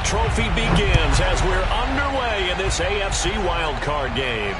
trophy begins as we're underway in this AFC wildcard game.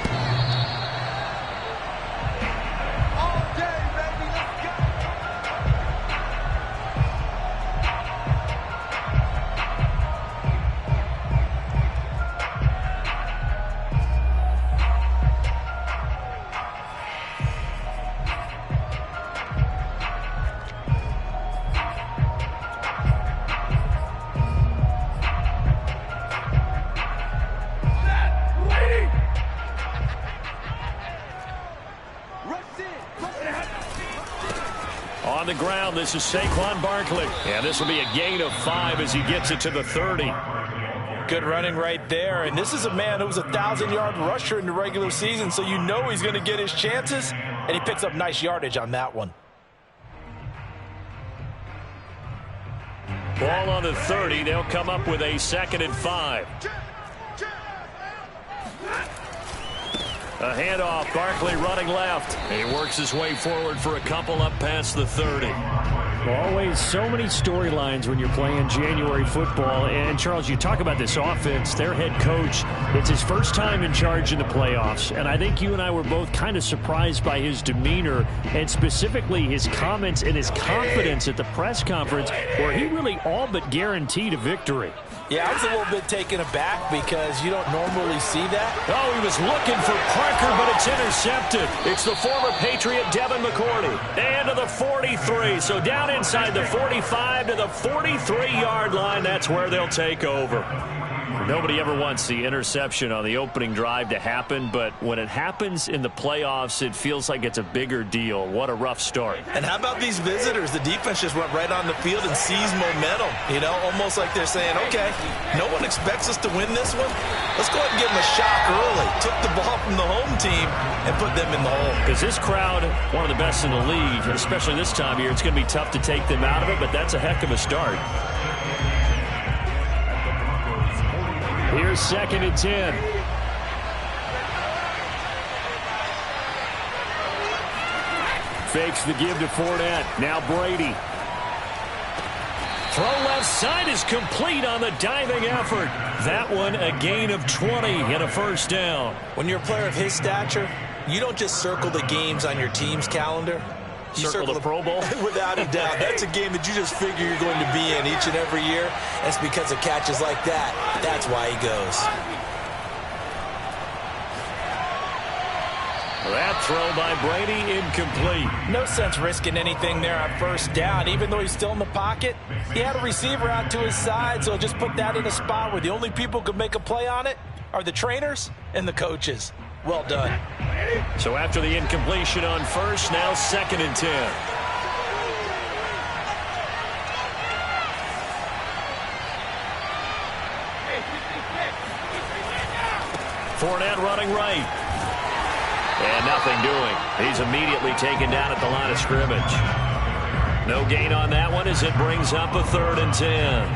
On the ground, this is Saquon Barkley. And this will be a gain of 5 as he gets it to the 30. Good running right there. And this is a man who was a 1,000-yard rusher in the regular season, so you know he's going to get his chances. And he picks up nice yardage on that one. Ball on the 30. They'll come up with a 2nd and 5. A handoff, Barkley running left. He works his way forward for a couple up past the 30. Always so many storylines when you're playing January football. And, Charles, you talk about this offense, their head coach, it's his first time in charge in the playoffs. And I think you and I were both kind of surprised by his demeanor and specifically his comments and his confidence at the press conference where he really all but guaranteed a victory. Yeah, I was a little bit taken aback because you don't normally see that. Oh, he was looking for Parker, but it's intercepted. It's the former Patriot Devin McCourty. And to the 43. So down inside the 45 to the 43-yard line. That's where they'll take over. Nobody ever wants the interception on the opening drive to happen, but when it happens in the playoffs, it feels like it's a bigger deal. What a rough start. And how about these visitors? The defense just went right on the field and seized momentum. You know, almost like they're saying, okay, no one expects us to win this one. Let's go ahead and give them a shock early. Took the ball from the home team and put them in the hole. Because this crowd, one of the best in the league, especially this time of year, it's going to be tough to take them out of it, but that's a heck of a start. Here's 2nd and 10. Fakes the give to Fournette. Now Brady. Throw left side is complete on the diving effort. That one a gain of 20 and a first down. When you're a player of his stature, you don't just circle the games on your team's calendar. You circle the Pro Bowl? Without a doubt. That's a game that you just figure you're going to be in each and every year. That's because of catches like that. That's why he goes. That throw by Brady incomplete. No sense risking anything there on first down. Even though he's still in the pocket, he had a receiver out to his side, so just put that in a spot where the only people who can make a play on it are the trainers and the coaches. Well done. So after the incompletion on first, now 2nd and 10. Fournette running right. And nothing doing. He's immediately taken down at the line of scrimmage. No gain on that one as it brings up a 3rd and 10.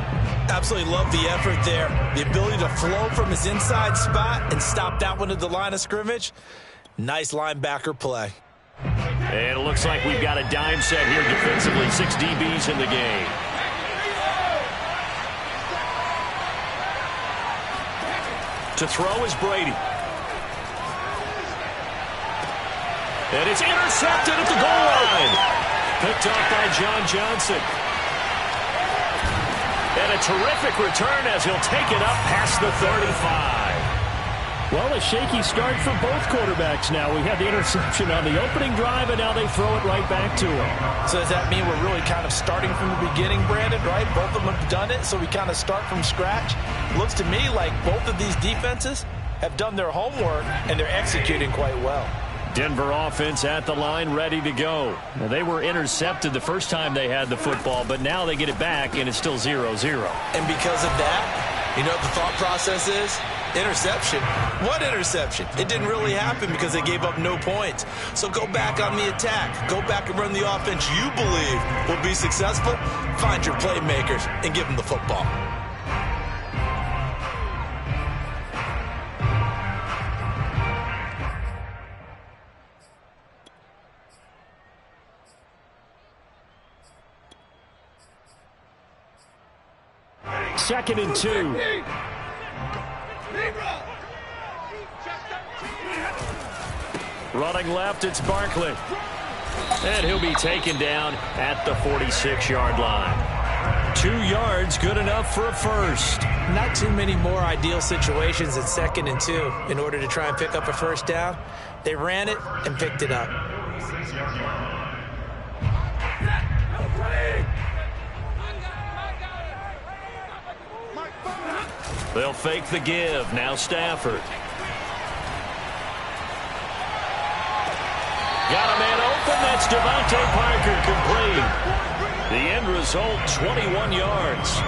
Absolutely love the effort there. The ability to flow from his inside spot and stop that one at the line of scrimmage. Nice linebacker play. And it looks like we've got a dime set here defensively. 6 DBs in the game. To throw is Brady. And it's intercepted at the goal line. Picked off by John Johnson. And a terrific return as he'll take it up past the 35. Well, a shaky start for both quarterbacks now. We had the interception on the opening drive, and now they throw it right back to him. So does that mean we're really kind of starting from the beginning, Brandon, right? Both of them have done it, so we kind of start from scratch. Looks to me like both of these defenses have done their homework, and they're executing quite well. Denver offense at the line, ready to go. Now, they were intercepted the first time they had the football, but now they get it back, and it's still 0-0. And because of that, you know what the thought process is? Interception. What interception? It didn't really happen because they gave up no points. So go back on the attack. Go back and run the offense you believe will be successful. Find your playmakers and give them the football. 2nd and 2. Running left, it's Barkley. And he'll be taken down at the 46-yard line. 2 yards, good enough for a first. Not too many more ideal situations at 2nd and 2 in order to try and pick up a first down. They ran it and picked it up. They'll fake the give. Now Stafford. Got a man open. That's Devontae Parker complete. The end result, 21 yards.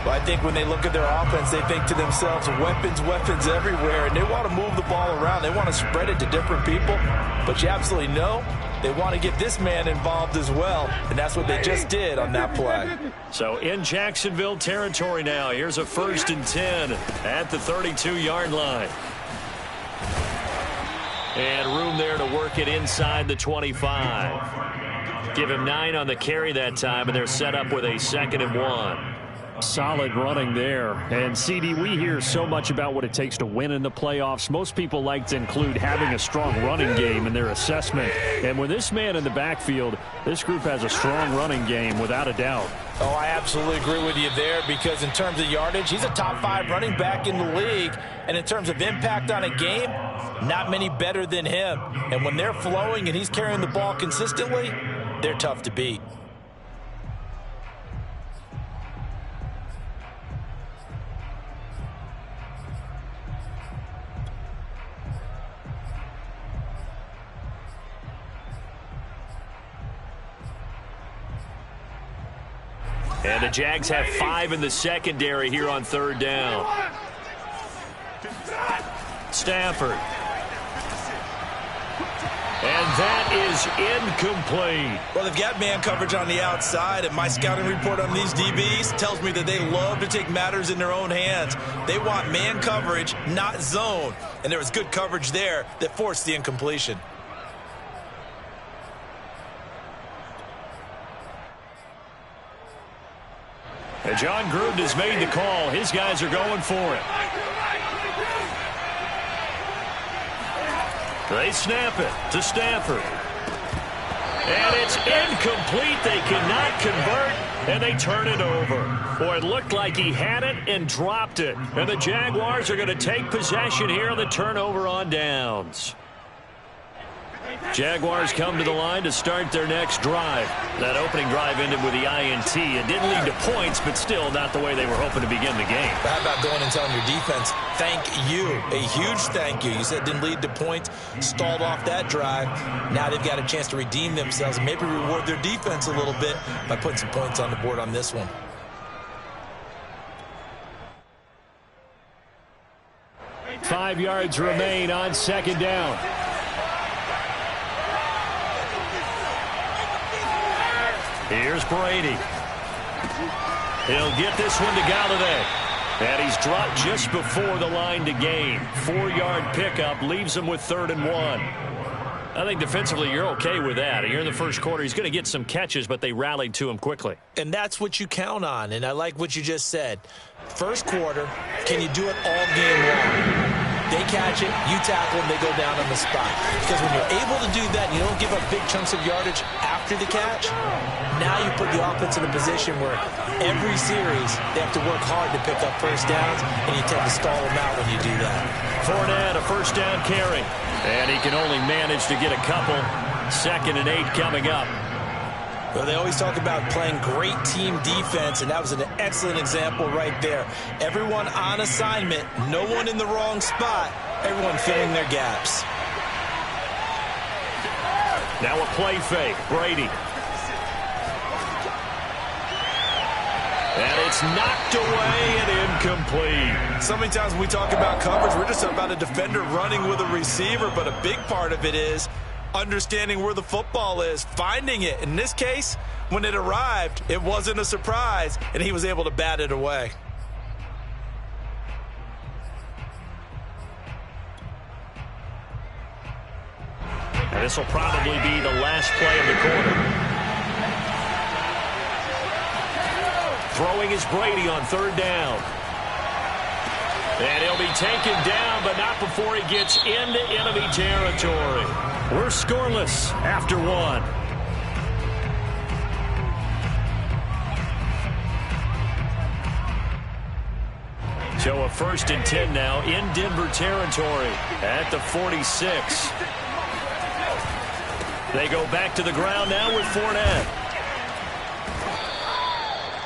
Well, I think when they look at their offense, they think to themselves, weapons, weapons everywhere, and they want to move the ball around. They want to spread it to different people, but you absolutely know they want to get this man involved as well, and that's what they just did on that play. So in Jacksonville territory now, here's a 1st and 10 at the 32-yard line. And room there to work it inside the 25. Give him 9 on the carry that time, and they're set up with a 2nd and 1. Solid running there. And, CD, we hear so much about what it takes to win in the playoffs. Most people like to include having a strong running game in their assessment. And with this man in the backfield, this group has a strong running game without a doubt. Oh, I absolutely agree with you there, because in terms of yardage, he's a top 5 running back in the league. And in terms of impact on a game, not many better than him. And when they're flowing and he's carrying the ball consistently, they're tough to beat. And the Jags have 5 in the secondary here on 3rd down. Stafford. And that is incomplete. Well, they've got man coverage on the outside, and my scouting report on these DBs tells me that they love to take matters in their own hands. They want man coverage, not zone. And there was good coverage there that forced the incompletion. And John Gruden has made the call. His guys are going for it. They snap it to Stafford. And it's incomplete. They cannot convert, and they turn it over. Boy, it looked like he had it and dropped it. And the Jaguars are going to take possession here on the turnover on downs. Jaguars come to the line to start their next drive. That opening drive ended with the INT. It didn't lead to points, but still not the way they were hoping to begin the game. But how about going and telling your defense, thank you, a huge thank you. You said it didn't lead to points, stalled off that drive. Now they've got a chance to redeem themselves and maybe reward their defense a little bit by putting some points on the board on this one. Five yards remain on 2nd down. Here's Brady. He'll get this one to Galladay. And he's dropped just before the line to gain. 4-yard pickup leaves him with 3rd and 1. I think defensively you're okay with that. Here in the first quarter, he's going to get some catches, but they rallied to him quickly. And that's what you count on, and I like what you just said. First quarter, can you do it all game long? They catch it, you tackle them, they go down on the spot. Because when you're able to do that, you don't give up big chunks of yardage after the catch, now you put the offense in a position where every series they have to work hard to pick up first downs, and you tend to stall them out when you do that. Fournette, a first down carry. And he can only manage to get a couple. 2nd and 8 coming up. Well, they always talk about playing great team defense, and that was an excellent example right there. Everyone on assignment, no one in the wrong spot, everyone filling their gaps. Now a play fake, Brady. And it's knocked away and incomplete. So many times when we talk about coverage, we're just about a defender running with a receiver, but a big part of it is understanding where the football is, finding it. In this case, when it arrived, it wasn't a surprise, and he was able to bat it away. And this will probably be the last play of the quarter. Throwing is Brady on third down. And he'll be taken down, but not before he gets into enemy territory. We're scoreless after one. So a 1st and 10 now in Denver territory at the 46. They go back to the ground now with Fournette.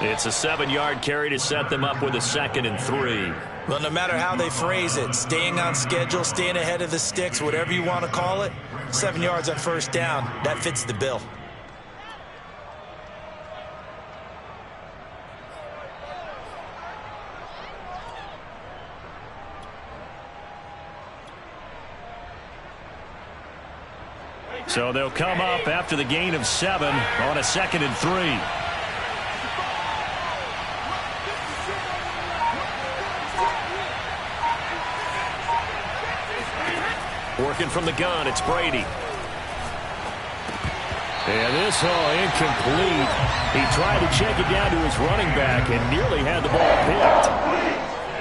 It's a 7-yard carry to set them up with a 2nd and 3. Well, no matter how they phrase it, staying on schedule, staying ahead of the sticks, whatever you want to call it, 7 yards on 1st down, that fits the bill. So they'll come up after the gain of 7 on a 2nd and 3. Working from the gun, it's Brady. And this, incomplete. He tried to check it down to his running back and nearly had the ball picked.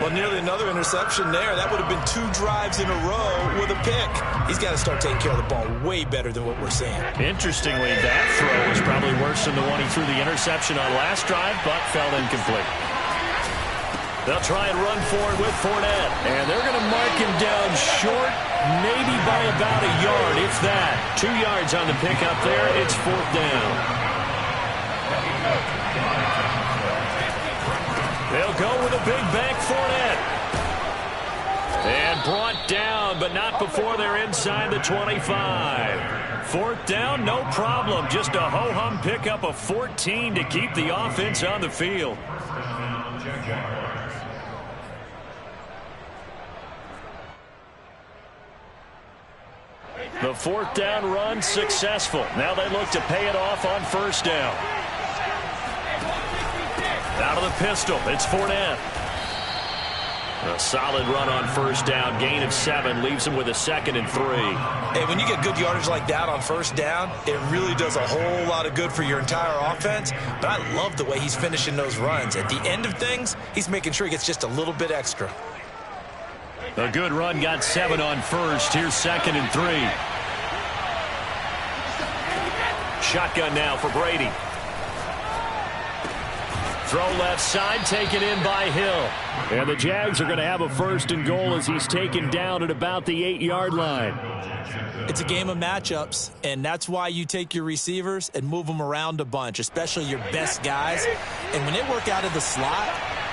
Well, nearly another interception there. That would have been 2 drives in a row with a pick. He's got to start taking care of the ball way better than what we're seeing. Interestingly, that throw was probably worse than the one he threw the interception on last drive, but fell incomplete. They'll try and run for it with Fournette. And they're going to mark him down short, maybe by about a yard, if that. 2 yards on the pickup there. It's 4th down. They'll go with a big bank Fournette. And brought down, but not before they're inside the 25. 4th down, no problem. Just a ho-hum pickup of 14 to keep the offense on the field. The 4th down run successful. Now they look to pay it off on 1st down. Out of the pistol, it's Fournette. A solid run on 1st down. Gain of 7 leaves him with a 2nd and 3. Hey, when you get good yardage like that on 1st down, it really does a whole lot of good for your entire offense. But I love the way he's finishing those runs. At the end of things, he's making sure he gets just a little bit extra. A good run got 7 on 1st. Here's 2nd and 3. Shotgun now for Brady. Throw left side, taken in by Hill. And the Jags are going to have a 1st and goal as he's taken down at about the 8-yard line. It's a game of matchups, and that's why you take your receivers and move them around a bunch, especially your best guys. And when they work out of the slot,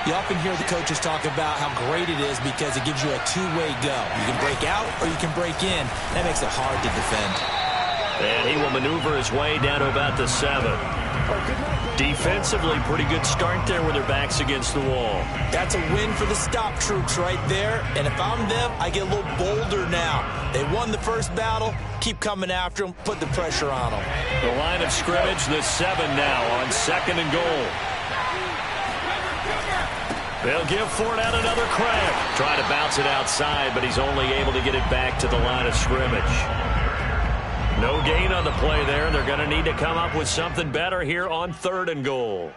you often hear the coaches talk about how great it is because it gives you a two-way go. You can break out or you can break in. That makes it hard to defend. And he will maneuver his way down to about the 7. Defensively, pretty good start there with their backs against the wall. That's a win for the stop troops right there. And if I'm them, I get a little bolder now. They won the first battle. Keep coming after them. Put the pressure on them. The line of scrimmage, the 7 now on 2nd and goal. They'll give Fournette another crack. Try to bounce it outside, but he's only able to get it back to the line of scrimmage. No gain on the play there. They're going to need to come up with something better here on 3rd and goal.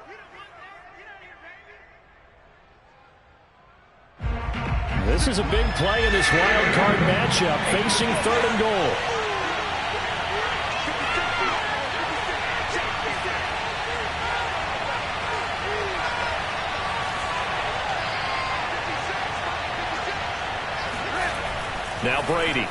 This is a big play in this wild card matchup, facing 3rd and goal. Now Brady.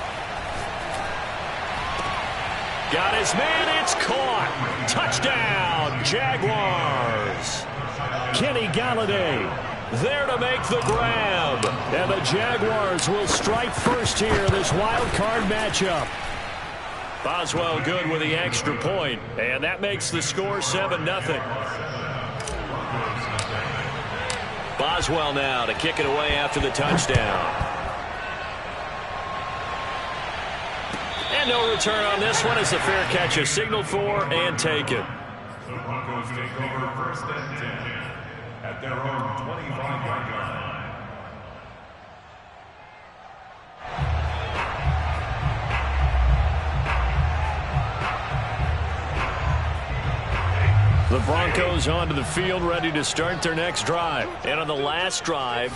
Got his man, it's caught. Touchdown, Jaguars. Kenny Galladay there to make the grab. And the Jaguars will strike first here in this wild card matchup. Boswell good with the extra point, and that makes the score 7-0. Boswell now to kick it away after the touchdown. And no return on this one as the fair catch is signaled for and taken. The Broncos take over 1st and 10 at their own 25-yard line. The Broncos onto the field, ready to start their next drive. And on the last drive,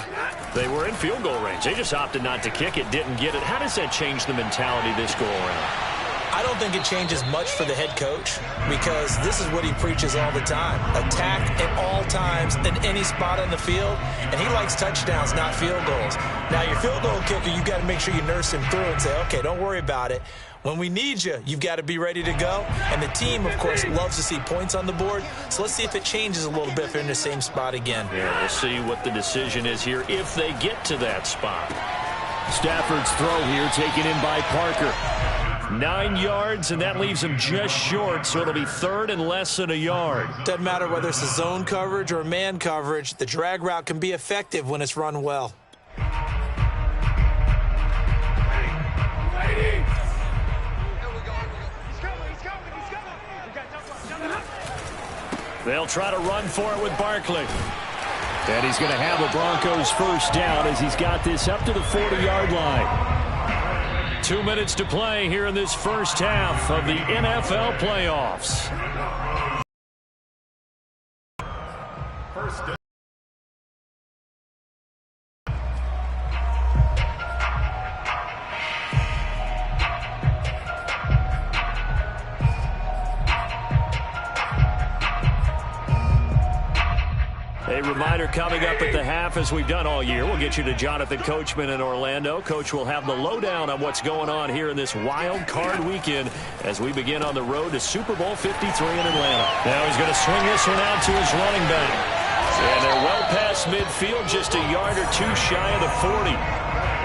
they were in field goal range. They just opted not to kick it, didn't get it. How does that change the mentality this go around? I don't think it changes much for the head coach because this is what he preaches all the time. Attack at all times in any spot on the field, and he likes touchdowns, not field goals. Now, your field goal kicker, you've got to make sure you nurse him through and say, okay, don't worry about it. When we need you, you've got to be ready to go. And the team, of course, loves to see points on the board. So let's see if it changes a little bit if they're in the same spot again. Yeah, we'll see what the decision is here if they get to that spot. Stafford's throw here taken in by Parker. 9 yards, and that leaves him just short, so it'll be third and less than a yard. Doesn't matter whether it's a zone coverage or man coverage. The drag route can be effective when it's run well. They'll try to run for it with Barkley. And he's going to have a Broncos first down as he's got this up to the 40-yard line. 2 minutes to play here in this first half of the NFL playoffs. First down. A reminder coming up at the half, as we've done all year. We'll get you to Jonathan Coachman in Orlando. Coach will have the lowdown on what's going on here in this wild card weekend as we begin on the road to Super Bowl 53 in Atlanta. Now he's going to swing this one out to his running back. And they're well past midfield, just a yard or two shy of the 40.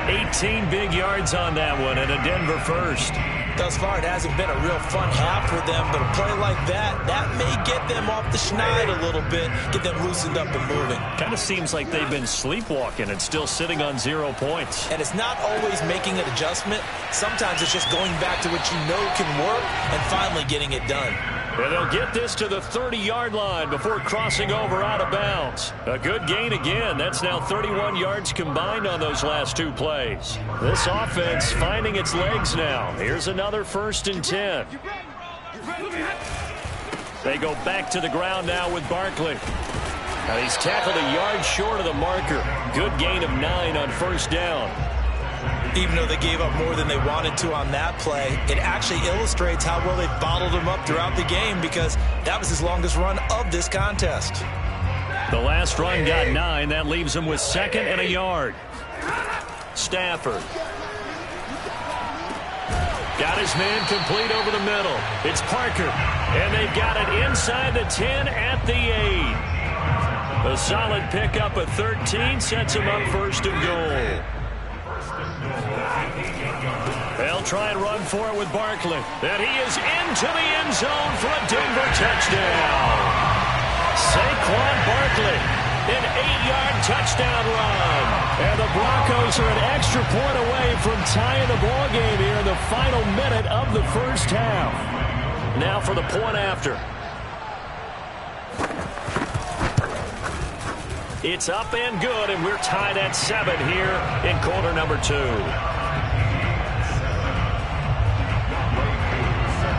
18 big yards on that one, and a Denver first. Thus far, it hasn't been a real fun half for them, but a play like that may get them off the schneid a little bit, get them loosened up and moving. Kind of seems like they've been sleepwalking and still sitting on 0 points. And it's not always making an adjustment. Sometimes it's just going back to what you know can work and finally getting it done. And they'll get this to the 30-yard line before crossing over out of bounds. A good gain again. That's now 31 yards combined on those last two plays. This offense finding its legs now. Here's another 1st and 10. They go back to the ground now with Barkley. And he's tackled a yard short of the marker. Good gain of 9 on first down. Even though they gave up more than they wanted to on that play, it actually illustrates how well they bottled him up throughout the game because that was his longest run of this contest. The last run got 9. That leaves him with 2nd and a yard. Stafford. Got his man complete over the middle. It's Parker. And they've got it inside the 10 at the 8. A solid pickup at 13 sets him up 1st and goal. They'll try and run for it with Barkley. And he is into the end zone for a Denver touchdown. Saquon Barkley, an 8-yard touchdown run. And the Broncos are an extra point away from tying the ball game here in the final minute of the first half. Now for the point after. It's up and good, and we're tied at 7 here in quarter number 2.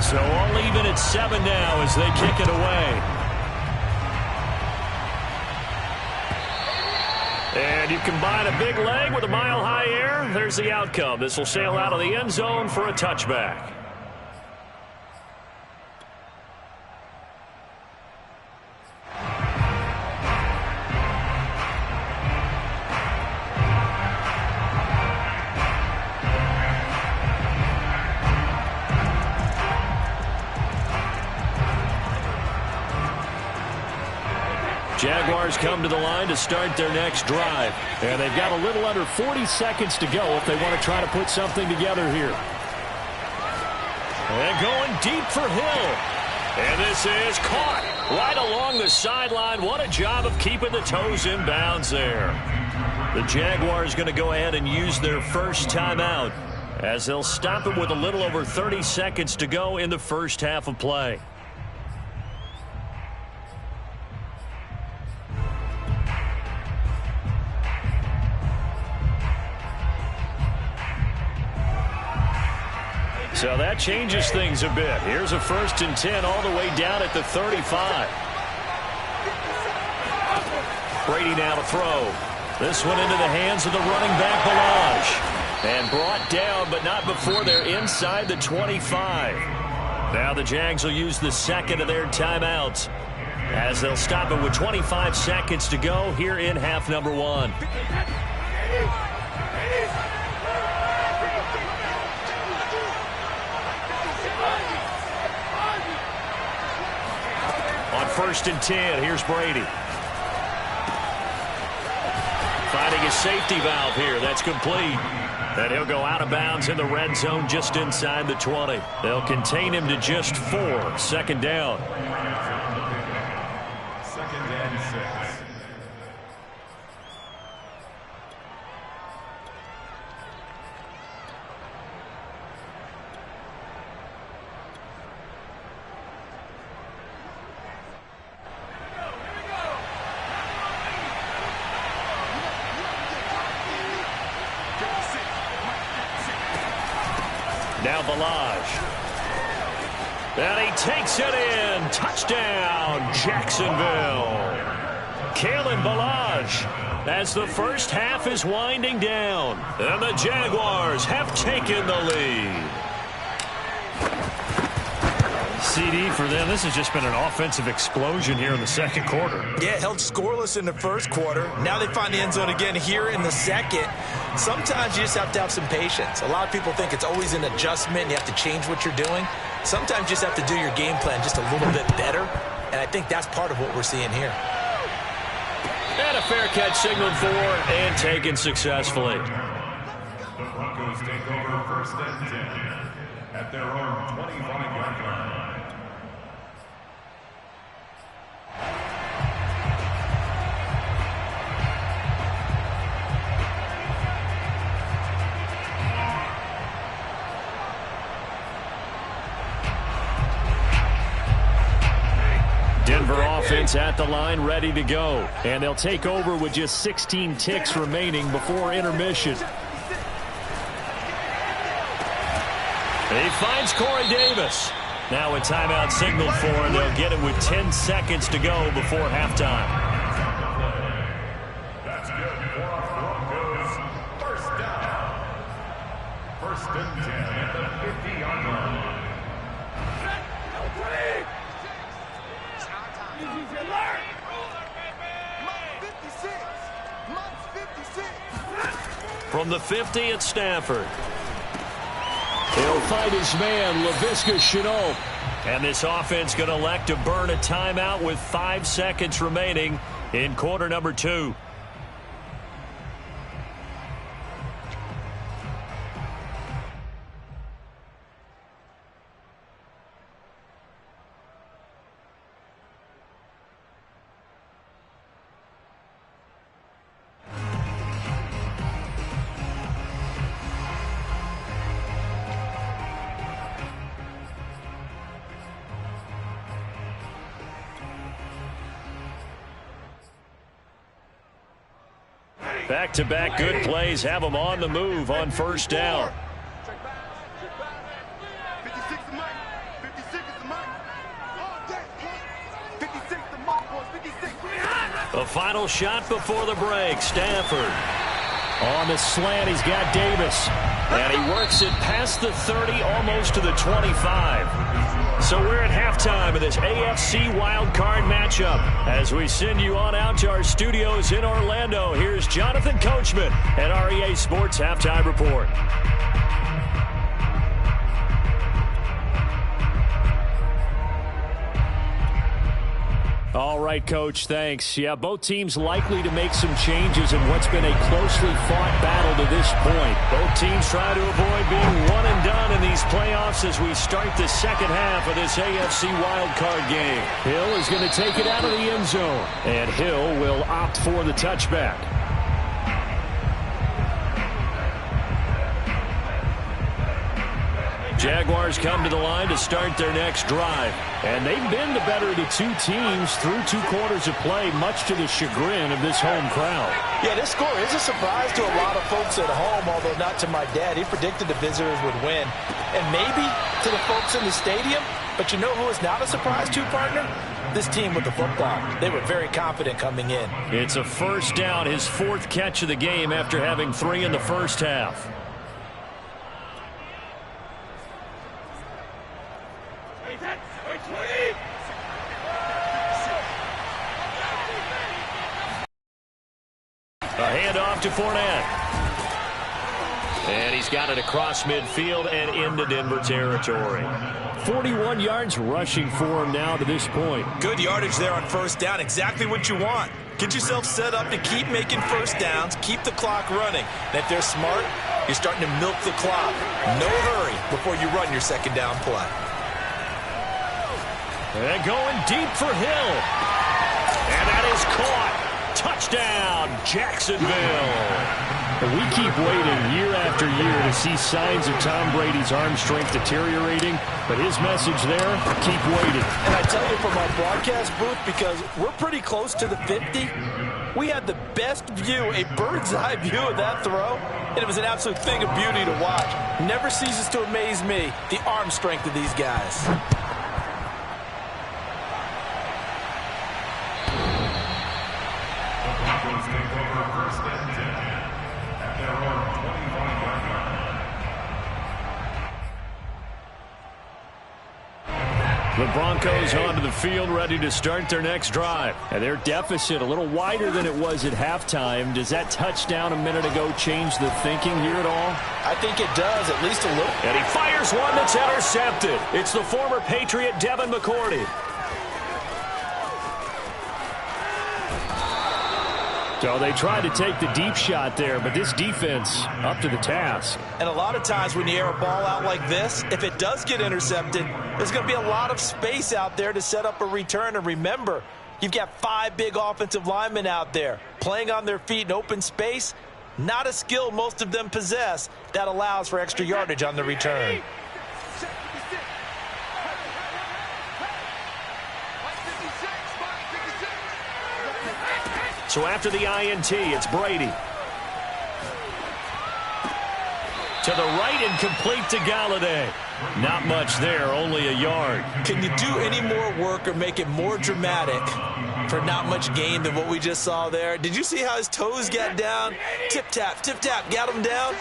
So all even at 7 now as they kick it away. And you combine a big leg with a mile-high air, there's the outcome. This will sail out of the end zone for a touchback. Jaguars come to the line to start their next drive. And they've got a little under 40 seconds to go if they want to try to put something together here. And going deep for Hill. And this is caught right along the sideline. What a job of keeping the toes in bounds there. The Jaguars going to go ahead and use their first timeout as they'll stop it with a little over 30 seconds to go in the first half of play. So that changes things a bit. Here's a 1st and 10 all the way down at the 35. Brady now to throw. This one into the hands of the running back, Balaj. And brought down, but not before they're inside the 25. Now the Jags will use the second of their timeouts, as they'll stop it with 25 seconds to go here in half number 1. On 1st and 10, here's Brady. Finding a safety valve here. That's complete. And he'll go out of bounds in the red zone just inside the 20. They'll contain him to just 4. Second down. Second and 6. Now Balaj. And he takes it in. Touchdown, Jacksonville. Kalen Balaj, as the first half is winding down. And the Jaguars have taken the lead. CD for them. This has just been an offensive explosion here in the second quarter. Yeah, held scoreless in the first quarter. Now they find the end zone again here in the second. Sometimes you just have to have some patience. A lot of people think it's always an adjustment. You have to change what you're doing. Sometimes you just have to do your game plan just a little bit better. And I think that's part of what we're seeing here. And a fair catch signaled for and taken successfully. The Broncos take over 1st and 10 at their own 25-yard line. Denver offense at the line, ready to go. And they'll take over with just 16 ticks remaining before intermission. He finds Corey Davis. Now a timeout signaled for, and they'll get it with 10 seconds to go before halftime. That's good for our Broncos. First down. 1st and 10 at the 50-yard line. From the 50 at Stafford. He'll fight his man, Laviska Shenault. And this offense going to elect to burn a timeout with 5 seconds remaining in quarter number 2. Back-to-back good plays have them on the move on first down. The final shot before the break. Stafford on the slant. He's got Davis. And he works it past the 30, almost to the 25. So we're at halftime of this AFC wildcard matchup. As we send you on out to our studios in Orlando, here's Jonathan Coachman at REA Sports Halftime Report. All right, Coach, thanks. Yeah, both teams likely to make some changes in what's been a closely fought battle to this point. Both teams try to avoid being one and done in these playoffs as we start the second half of this AFC wildcard game. Hill is going to take it out of the end zone, and Hill will opt for the touchback. Jaguars come to the line to start their next drive. And they've been the better of the two teams through 2 quarters of play, much to the chagrin of this home crowd. Yeah, this score is a surprise to a lot of folks at home, although not to my dad. He predicted the visitors would win. And maybe to the folks in the stadium. But you know who is not a surprise to, partner? this team with the football. They were very confident coming in. It's a first down, his 4th catch of the game after having 3 in the first half. A handoff to Fournette. And he's got it across midfield and into Denver territory. 41 yards rushing for him now to this point. Good yardage there on first down. Exactly what you want. Get yourself set up to keep making first downs, keep the clock running. And if they're smart, you're starting to milk the clock. No hurry before you run your second down play. And going deep for Hill. And that is caught. Touchdown, Jacksonville. And we keep waiting year after year to see signs of Tom Brady's arm strength deteriorating. But his message there, keep waiting. And I tell you from our broadcast booth, because we're pretty close to the 50, we had the best view, a bird's eye view of that throw. And it was an absolute thing of beauty to watch. Never ceases to amaze me, the arm strength of these guys. The Broncos onto the field, ready to start their next drive. And their deficit a little wider than it was at halftime. Does that touchdown a minute ago change the thinking here at all? I think it does, at least a little. And he fires one that's intercepted. It's the former Patriot Devin McCourty. So they tried to take the deep shot there, but this defense up to the task. And a lot of times when you air a ball out like this, if it does get intercepted, there's going to be a lot of space out there to set up a return. And remember, you've got 5 big offensive linemen out there playing on their feet in open space. Not a skill most of them possess that allows for extra yardage on the return. So after the INT, it's Brady. To the right and complete to Galladay. Not much there, only a yard. Can you do any more work or make it more dramatic for not much gain than what we just saw there? Did you see how his toes got down? Tip-tap, got him down.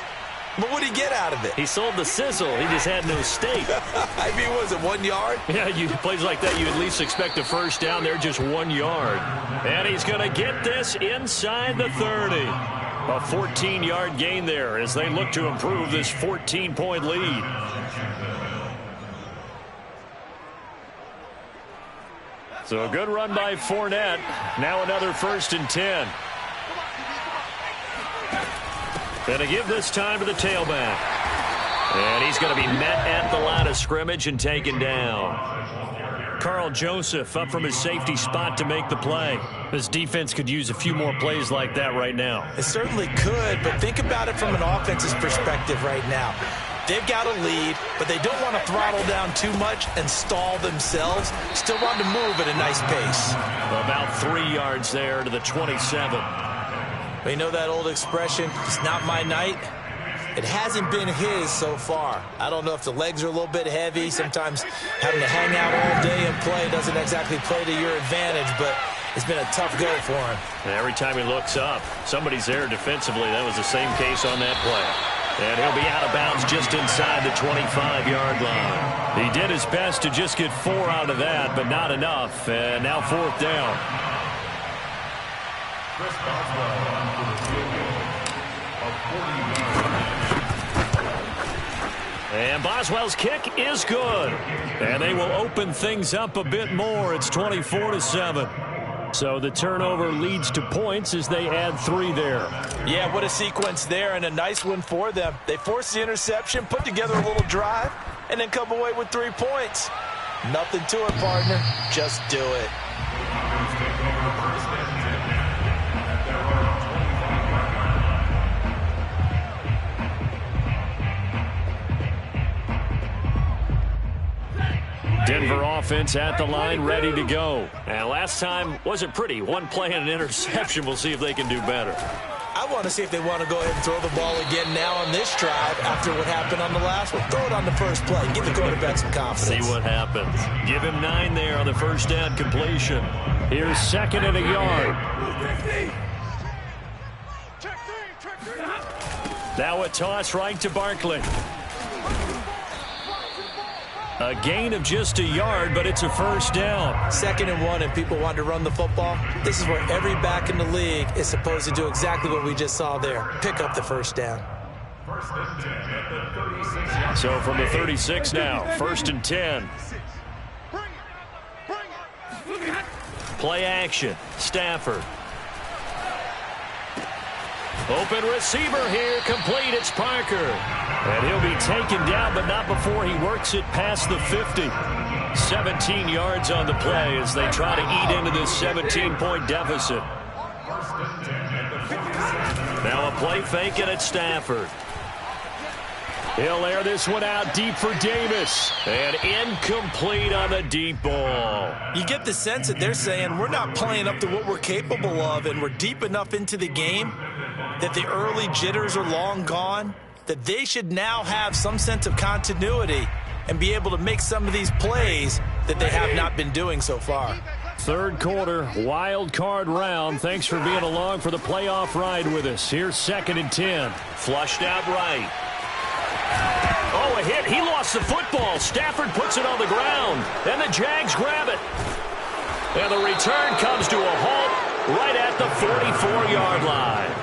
But what did he get out of it? He sold the sizzle. He just had no steak. I mean, was it 1 yard? Yeah, plays like that, you at least expect a first down there, just 1 yard. And he's going to get this inside the 30. A 14-yard gain there as they look to improve this 14-point lead. So a good run by Fournette. Now another 1st and 10. And to give this time to the tailback. And he's going to be met at the line of scrimmage and taken down. Carl Joseph up from his safety spot to make the play. This defense could use a few more plays like that right now. It certainly could, but think about it from an offense's perspective right now. They've got a lead, but they don't want to throttle down too much and stall themselves. Still want to move at a nice pace. About 3 yards there to the 27. We know that old expression, it's not my night. It hasn't been his so far. I don't know if the legs are a little bit heavy. Sometimes having to hang out all day and play doesn't exactly play to your advantage, but it's been a tough go for him. And every time he looks up, somebody's there defensively. That was the same case on that play. And he'll be out of bounds just inside the 25-yard line. He did his best to just get 4 out of that, but not enough. And now 4th down. And Boswell's kick is good. And they will open things up a bit more. It's 24-7. So the turnover leads to points as they add 3 there. Yeah, what a sequence there, and a nice one for them. They force the interception, put together a little drive, and then come away with 3 points. Nothing to it, partner. Just do it. Denver offense at the line, ready to go. And last time wasn't pretty. 1 play and an interception. We'll see if they can do better. I want to see if they want to go ahead and throw the ball again now on this drive after what happened on the last one. Throw it on the first play. Give the quarterback some confidence. See what happens. Give him 9 there on the first down completion. Here's 2nd and a yard. Now a toss right to Barkley. A gain of just a yard, but it's a first down. 2nd and 1, and people want to run the football. This is where every back in the league is supposed to do exactly what we just saw there. Pick up the first down. First and 10 at the 36. So from the 36 now, 1st and 10. Play action. Stafford. Open receiver here, complete. It's Parker. And he'll be taken down, but not before he works it past the 50. 17 yards on the play as they try to eat into this 17-point deficit. Now a play fake, and it's Stafford. He'll air this one out deep for Davis. And incomplete on the deep ball. You get the sense that they're saying we're not playing up to what we're capable of, and we're deep enough into the game that the early jitters are long gone, that they should now have some sense of continuity and be able to make some of these plays that they have not been doing so far. Third quarter, wild card round. Thanks for being along for the playoff ride with us. Here's 2nd and 10. Flushed out right. Oh, a hit. He lost the football. Stafford puts it on the ground. And the Jags grab it. And the return comes to a halt right at the 44-yard line.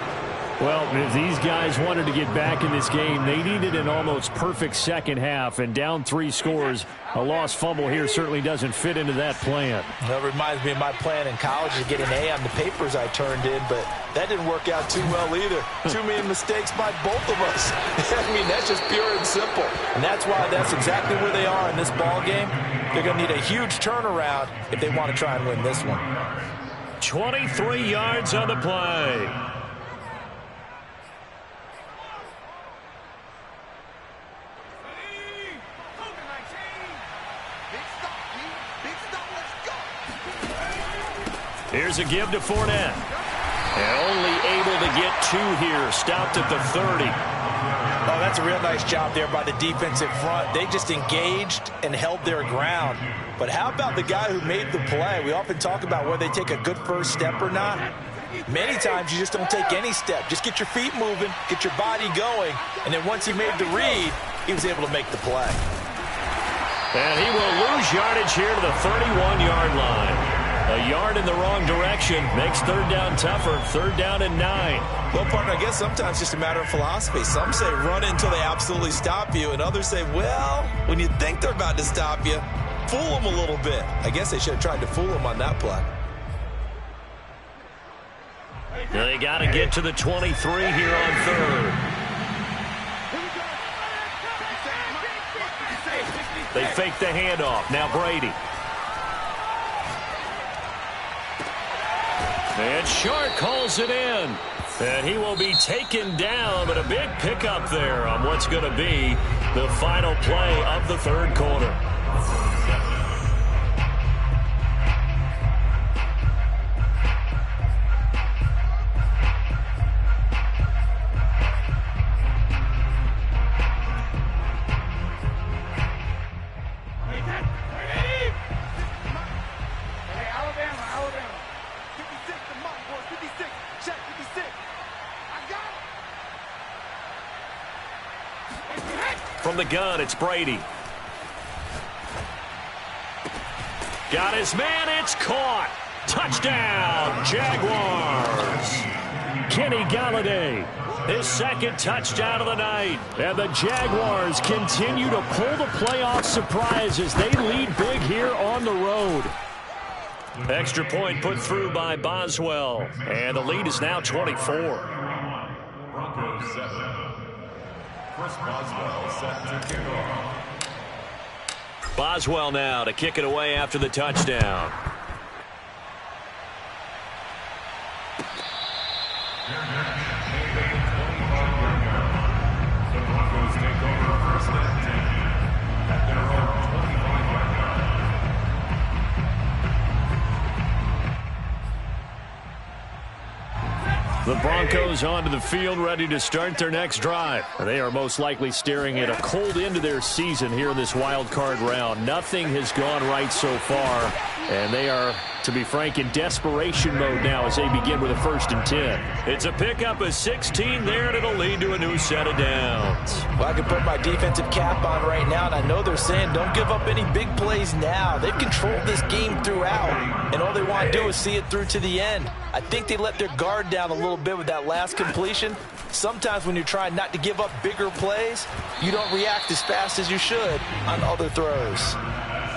Well, if these guys wanted to get back in this game, they needed an almost perfect second half, and down 3 scores. A lost fumble here certainly doesn't fit into that plan. That reminds me of my plan in college to get an A on the papers I turned in, but that didn't work out too well either. Too many mistakes by both of us. I mean, that's just pure and simple. And that's why that's exactly where they are in this ball game. They're going to need a huge turnaround if they want to try and win this one. 23 yards on the play. Here's a give to Fournette. And only able to get 2 here. Stopped at the 30. Oh, that's a real nice job there by the defensive front. They just engaged and held their ground. But how about the guy who made the play? We often talk about whether they take a good first step or not. Many times you just don't take any step. Just get your feet moving, get your body going, and then once he made the read, he was able to make the play. And he will lose yardage here to the 31-yard line. A yard in the wrong direction makes 3rd down tougher. 3rd down and 9. Well, partner, I guess sometimes it's just a matter of philosophy. Some say run until they absolutely stop you, and others say, well, when you think they're about to stop you, fool them a little bit. I guess they should have tried to fool them on that play. They got to get to the 23 here on 3rd. They fake the handoff. Now Brady. And Shark calls it in. And he will be taken down, but a big pickup there on what's going to be the final play of the 3rd quarter. From the gun, it's Brady. Got his man, it's caught. Touchdown, Jaguars. Kenny Galladay, his 2nd touchdown of the night. And the Jaguars continue to pull the playoff surprise as they lead big here on the road. Extra point put through by Boswell. And the lead is now 24. Broncos 7. Chris Boswell set to kick off. Boswell now to kick it away after the touchdown. The Broncos take over 1st and 10 at their own 25-yard line. The Broncos onto the field, ready to start their next drive. They are most likely staring at a cold end of their season here in this wild card round. Nothing has gone right so far, and they are, to be frank, in desperation mode now as they begin with a 1st and 10. It's a pickup of 16 there, and it'll lead to a new set of downs. Well, I can put my defensive cap on right now, and I know they're saying don't give up any big plays now. They've controlled this game throughout, and all they want to do is see it through to the end. I think they let their guard down a little bit with that last completion. Sometimes when you're trying not to give up bigger plays, you don't react as fast as you should on other throws.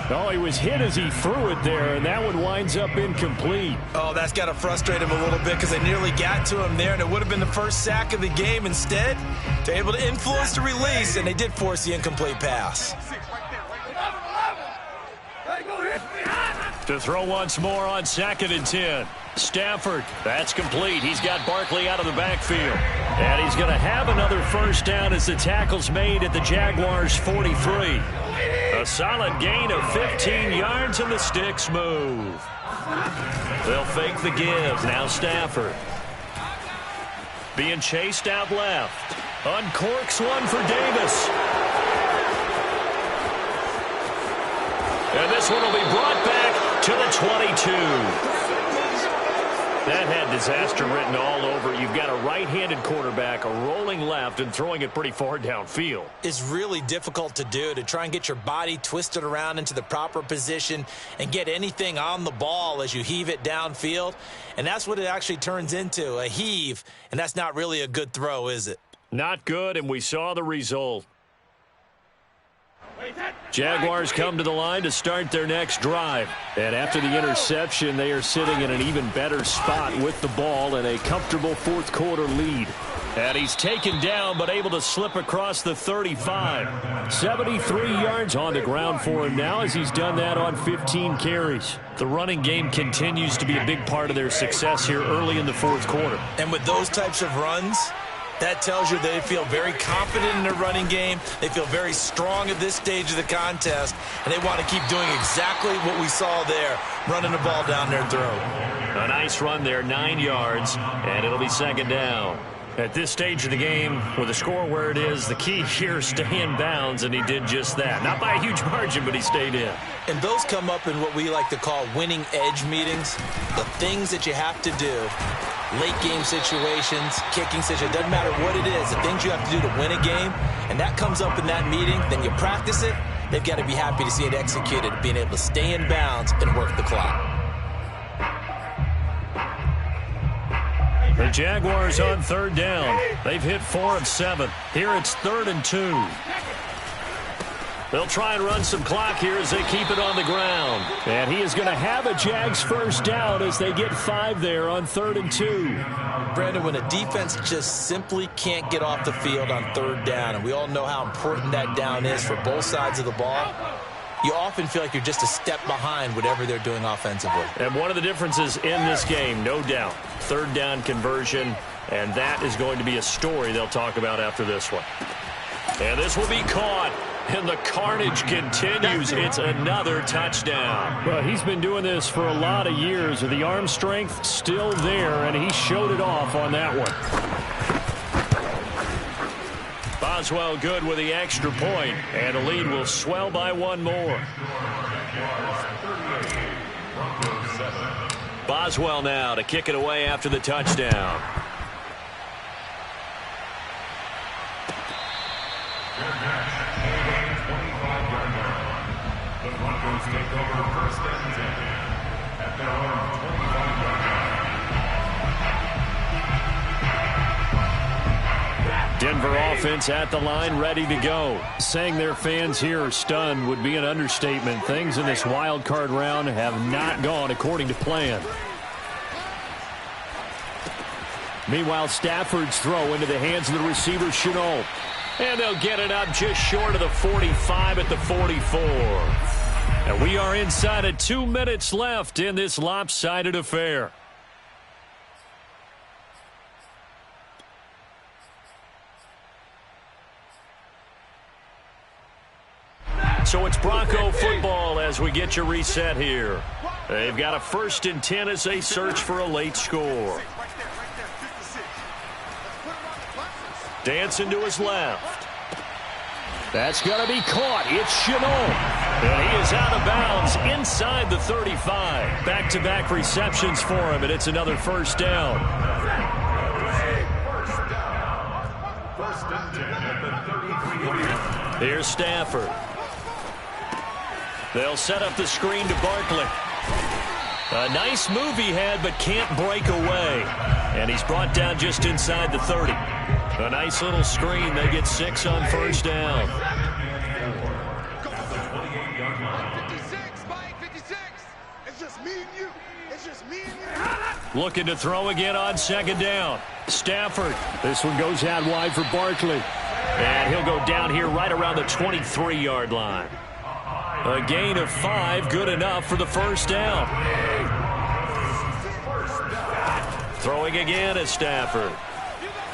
Oh, he was hit as he threw it there, and that one winds up incomplete. Oh, that's got to frustrate him a little bit because they nearly got to him there, and it would have been the first sack of the game. Instead, they're able to influence the release, and they did force the incomplete pass. To throw once more on 2nd and 10. Stafford, that's complete. He's got Barkley out of the backfield. And he's going to have another 1st down as the tackle's made at the Jaguars' 43. A solid gain of 15 yards, and the sticks move. They'll fake the give. Now Stafford. Being chased out left. Uncorks one for Davis. And this one will be brought back to the 22. That had disaster written all over. You've got a right-handed quarterback, a rolling left, and throwing it pretty far downfield. It's really difficult to do, to try and get your body twisted around into the proper position and get anything on the ball as you heave it downfield. And that's what it actually turns into, a heave. And that's not really a good throw, is it? Not good, and we saw the result. Jaguars come to the line to start their next drive. And after the interception, they are sitting in an even better spot with the ball and a comfortable 4th quarter lead. And he's taken down but able to slip across the 35. 73 yards on the ground for him now as he's done that on 15 carries. The running game continues to be a big part of their success here early in the 4th quarter. And with those types of runs, that tells you they feel very confident in their running game. They feel very strong at this stage of the contest, and they want to keep doing exactly what we saw there, running the ball down their throat. A nice run there, 9 yards, and it'll be 2nd down. At this stage of the game, with the score where it is, the key here is stay in bounds, and he did just that. Not by a huge margin, but he stayed in. And those come up in what we like to call winning edge meetings, the things that you have to do. Late game situations, kicking situations, doesn't matter what it is, the things you have to do to win a game, and that comes up in that meeting, then you practice it, they've got to be happy to see it executed, being able to stay in bounds and work the clock. The Jaguars on 3rd down. They've hit 4 of 7. Here it's 3rd and 2. They'll try and run some clock here as they keep it on the ground. And he is going to have a Jags 1st down as they get 5 there on 3rd and 2. Brandon, when a defense just simply can't get off the field on 3rd down, and we all know how important that down is for both sides of the ball, you often feel like you're just a step behind whatever they're doing offensively. And one of the differences in this game, no doubt, 3rd down conversion, and that is going to be a story they'll talk about after this one. And this will be caught, and the carnage continues. It's another touchdown. Well, he's been doing this for a lot of years. The arm strength still there, and he showed it off on that one. Boswell good with the extra point, and the lead will swell by 1 more. Boswell now to kick it away after the touchdown. The Broncos take over 1st and 10 at their own 25-yard line. Denver offense at the line, ready to go. Saying their fans here are stunned would be an understatement. Things in this wild card round have not gone according to plan. Meanwhile, Stafford's throw into the hands of the receiver, Shenault. And they'll get it up just short of the 45 at the 44. And we are inside of 2 minutes left in this lopsided affair. So it's Bronco football as we get you reset here. They've got a 1st and 10 as they search for a late score. Dancing to his left. That's going to be caught. It's Chenot. And he is out of bounds inside the 35. Back-to-back receptions for him, and it's another first down. First and 10 at the 33. Here's Stafford. They'll set up the screen to Barkley. A nice move he had, but can't break away. And he's brought down just inside the 30. A nice little screen. They get 6 on first down. 56, Mike, 56. It's just me and you. It's just me and you. Looking to throw again on second down. Stafford. This one goes out wide for Barkley. And he'll go down here right around the 23-yard line. A gain of 5, good enough for the first down. Throwing again is Stafford.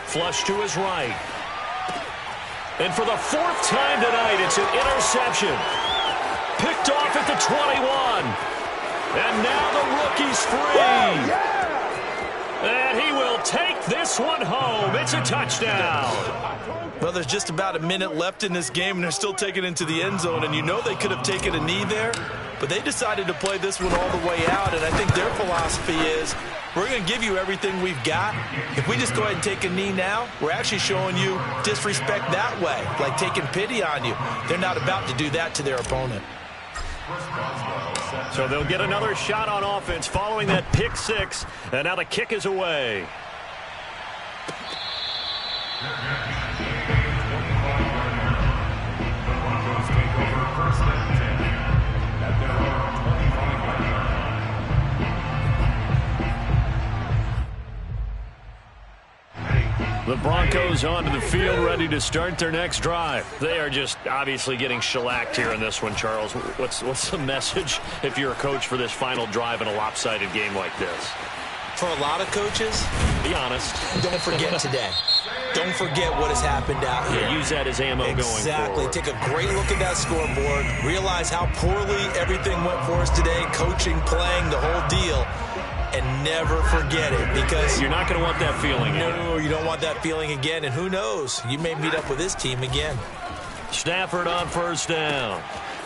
Flush to his right. And for the 4th time tonight, it's an interception. Picked off at the 21. And now the rookie's free. And he will take this one home. It's a touchdown. Well, there's just about a minute left in this game, and they're still taking it into the end zone. And you know they could have taken a knee there, but they decided to play this one all the way out. And I think their philosophy is, we're going to give you everything we've got. If we just go ahead and take a knee now, we're actually showing you disrespect that way, like taking pity on you. They're not about to do that to their opponent. So they'll get another shot on offense following that pick 6, and now the kick is away. The Broncos onto the field, ready to start their next drive. They are just obviously getting shellacked here in this one, Charles. What's the message if you're a coach for this final drive in a lopsided game like this? For a lot of coaches, be honest. Don't forget today. Don't forget what has happened out here. Yeah, use that as ammo going forward. Exactly. Take a great look at that scoreboard. Realize how poorly everything went for us today. Coaching, playing, the whole deal. And never forget it, because you're not going to want that feeling again. No, you don't want that feeling again. And who knows? You may meet up with this team again. Stafford on first down.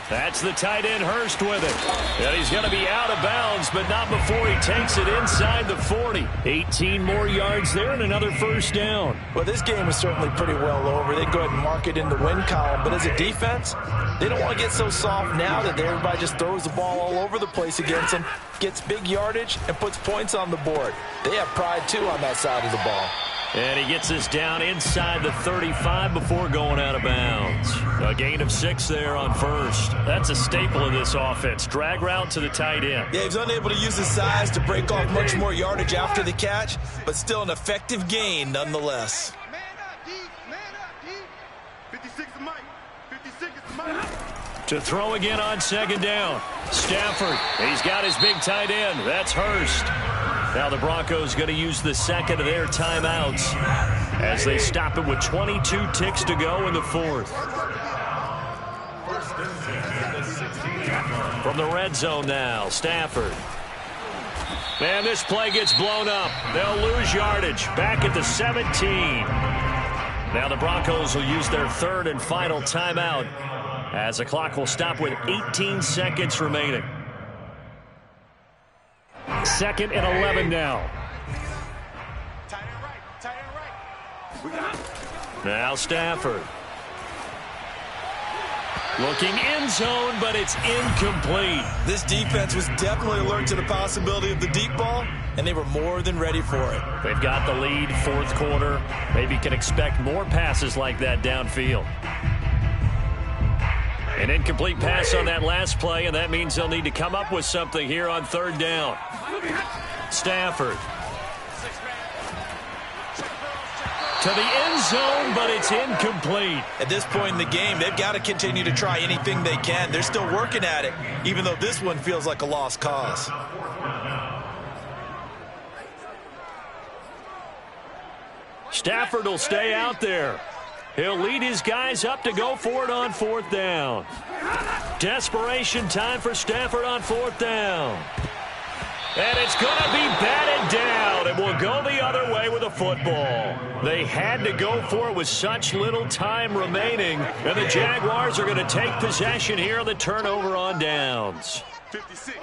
That's the tight end Hurst with it. And he's going to be out of bounds, but not before he takes it inside the 40. 18 more yards there and another first down. Well, this game is certainly pretty well over. They go ahead and mark it in the win column. But as a defense, they don't want to get so soft now that everybody just throws the ball all over the place against them, gets big yardage, and puts points on the board. They have pride, too, on that side of the ball. And he gets this down inside the 35 before going out of bounds. A gain of 6 there on first. That's a staple of this offense. Drag route to the tight end. Yeah, he's unable to use his size to break off much more yardage after the catch, but still an effective gain nonetheless. Man up, D. Man up, D. 56 is Mike. 56 is Mike. To throw again on second down. Stafford. He's got his big tight end. That's Hurst. Now the Broncos going to use the second of their timeouts as they stop it with 22 ticks to go in the 4th. From the red zone now, Stafford. Man, this play gets blown up. They'll lose yardage. Back at the 17. Now the Broncos will use their 3rd and final timeout as the clock will stop with 18 seconds remaining. 2nd and 11 now. Tight end right. Tight end right. Now Stafford. Looking end zone, but it's incomplete. This defense was definitely alert to the possibility of the deep ball, and they were more than ready for it. They've got the lead, 4th quarter. Maybe can expect more passes like that downfield. An incomplete pass on that last play, and that means they'll need to come up with something here on 3rd down. Stafford. To the end zone, but it's incomplete. At this point in the game, they've got to continue to try anything they can. They're still working at it, even though this one feels like a lost cause. Stafford will stay out there. He'll lead his guys up to go for it on 4th down. Desperation time for Stafford on 4th down. And it's going to be batted down. It will go the other way with a the football. They had to go for it with such little time remaining. And the Jaguars are going to take possession here on the turnover on downs. 56.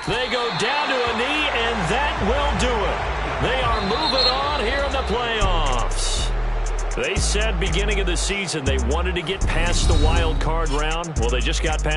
They go down to a knee, and that will do it. They are moving on here in the playoffs. They said beginning of the season they wanted to get past the wild card round. Well, they just got past